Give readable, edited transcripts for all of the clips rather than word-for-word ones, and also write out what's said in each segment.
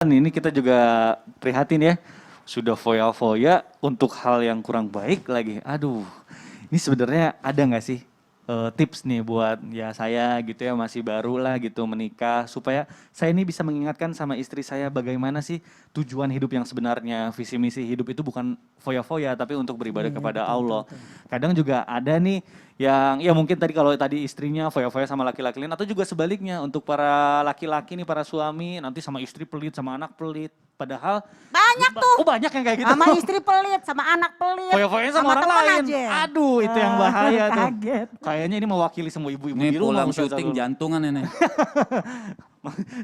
Ini kita juga prihatin ya, sudah foya-foya untuk hal yang kurang baik lagi. Aduh, ini sebenarnya ada nggak sih tips nih buat ya saya gitu ya masih baru lah gitu menikah supaya saya ini bisa mengingatkan sama istri saya bagaimana sih tujuan hidup yang sebenarnya, visi misi hidup itu bukan foya-foya tapi untuk beribadah Iya, kepada betul, betul, Allah. betul. Kadang juga ada nih yang ya mungkin tadi kalau tadi istrinya foya-foya sama laki-laki lain atau juga sebaliknya untuk para laki-laki nih para suami nanti sama istri pelit sama anak pelit padahal Banyak tuh. oh banyak yang kayak gitu. Sama istri pelit, sama anak pelit, Foya-foyanya sama orang teman lain. aja. Aduh, itu yang bahaya tuh. Kaget. Kayaknya ini mewakili semua ibu-ibu di Ini rumah. pulang Ustazah syuting Lulu. jantungan ini.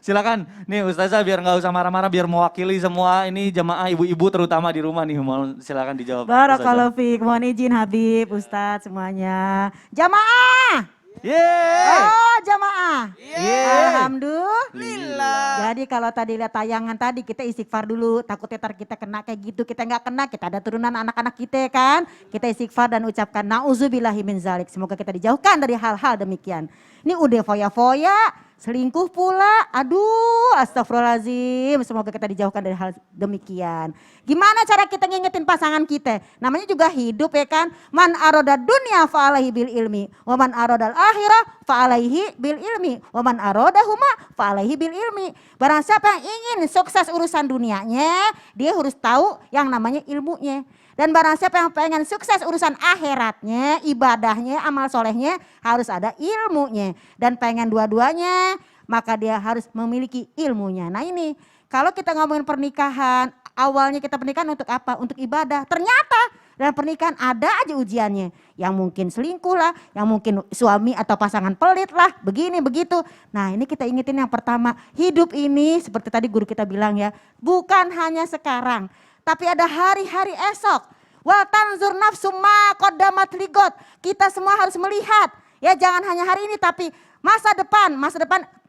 Silakan, nih Ustazah biar nggak usah marah-marah, biar mewakili semua ini jamaah ibu-ibu terutama di rumah nih. Mohon silakan dijawab. Barakallahu fiik. Mohon izin Habib, Ustadz semuanya. Jamaah. Yeay. Oh jamaah. Yeay. Alhamdulillah. Jadi kalau tadi lihat tayangan tadi kita istighfar dulu. Takutnya ntar kita kena kayak gitu. Kita nggak kena, kita ada turunan anak-anak kita kan. Kita istighfar dan ucapkan na'udzubillahi min zalik. Semoga kita dijauhkan dari hal-hal demikian. Ini udah foya-foya, selingkuh pula. Aduh astagfirullahaladzim. Semoga kita dijauhkan dari hal demikian. Gimana cara kita ngingetin pasangan kita? Namanya juga hidup ya kan. Man aroda dunia fa'alaihi bil ilmi. Wa man arodal akhirah fa'alaihi bil ilmi. Wa man aroda huma fa'alaihi bil ilmi. Barang siapa yang ingin sukses urusan dunianya, dia harus tahu yang namanya ilmunya. Dan barang siapa yang pengen sukses urusan akhiratnya, ibadahnya, amal solehnya harus ada ilmunya. Dan pengen dua-duanya, maka dia harus memiliki ilmunya. Nah ini, kalau kita ngomongin pernikahan, awalnya kita pernikahan untuk apa? Untuk ibadah. Ternyata dalam pernikahan ada aja ujiannya. Yang mungkin selingkuh lah, yang mungkin suami atau pasangan pelit lah, begini begitu. Nah ini kita ingetin yang pertama, hidup ini seperti tadi guru kita bilang ya, bukan hanya sekarang. Tapi ada hari-hari esok. Wa tanzur nafsu ma qaddamat ligot. Kita semua harus melihat. Ya jangan hanya hari ini tapi masa depan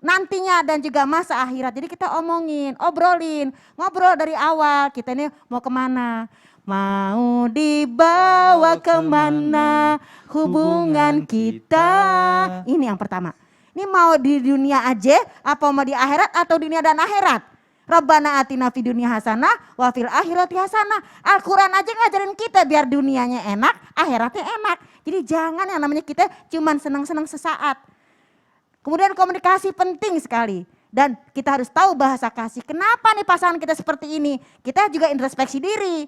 nantinya dan juga masa akhirat. Jadi kita omongin, obrolin, ngobrol dari awal. Kita ini mau kemana? Mau dibawa kemana hubungan kita? Ini yang pertama. Ini mau di dunia aja, apa mau di akhirat atau dunia dan akhirat? Rabbana atina fid dunya hasanah wa fil akhirati hasanah. Al-Quran aja ngajarin kita biar dunianya enak, akhiratnya enak. Jadi jangan yang namanya kita cuman senang-senang sesaat. Kemudian komunikasi penting sekali. Dan kita harus tahu bahasa kasih. Kenapa nih pasangan kita seperti ini? Kita juga introspeksi diri.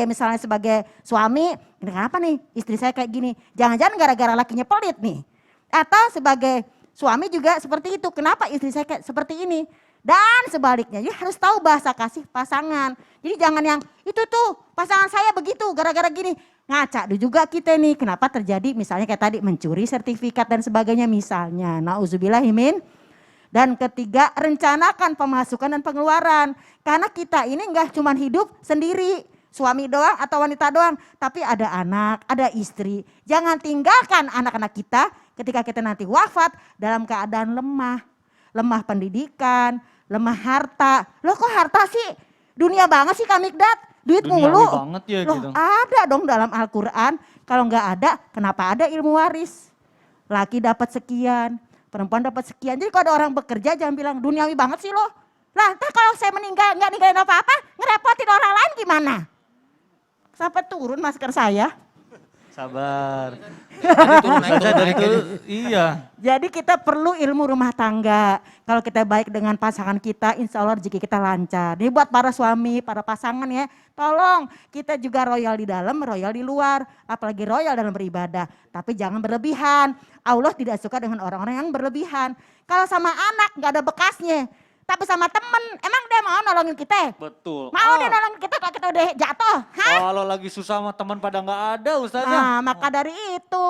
Misalnya sebagai suami, kenapa nih istri saya kayak gini? Jangan-jangan gara-gara lakinya pelit nih. Atau sebagai suami juga seperti itu. Kenapa istri saya kayak seperti ini? Dan sebaliknya, jadi harus tahu bahasa kasih pasangan. Jadi jangan yang itu tuh pasangan saya begitu gara-gara gini. Ngaca juga kita nih kenapa terjadi misalnya kayak tadi mencuri sertifikat dan sebagainya misalnya. Nauzubillahimin. Dan ketiga rencanakan pemasukan dan pengeluaran. Karena kita ini enggak cuma hidup sendiri. Suami doang atau wanita doang. Tapi ada anak, ada istri. Jangan tinggalkan anak-anak kita ketika kita nanti wafat dalam keadaan lemah. Lemah pendidikan, lemah harta. Loh kok harta sih? Dunia banget sih Kak Mikdad. Duit Duniawi mulu. banget ya Loh gitu. ada dong dalam Al-Quran. Kalau nggak ada, kenapa ada ilmu waris? Laki dapat sekian, perempuan dapat sekian. Jadi kalau ada orang bekerja jangan bilang duniawi banget sih loh. Lah entah kalau saya meninggal nggak ninggalin apa-apa, ngerepotin orang lain gimana? Sampai turun masker saya. Sabar. Turun naik, Ustazah turun dari naik itu, ini. iya. Jadi kita perlu ilmu rumah tangga. Kalau kita baik dengan pasangan kita, insya Allah rezeki kita lancar. Ini buat para suami, para pasangan ya. Tolong kita juga royal di dalam, royal di luar. Apalagi royal dalam beribadah. Tapi jangan berlebihan. Allah tidak suka dengan orang-orang yang berlebihan. Kalau sama anak gak ada bekasnya. Tapi sama temen, emang dia mau nolongin kita? Betul. Mau dia nolongin kita kalau kita udah jatuh? Hah? Kalau lagi susah sama teman pada nggak ada Ustazah. Nah maka dari itu.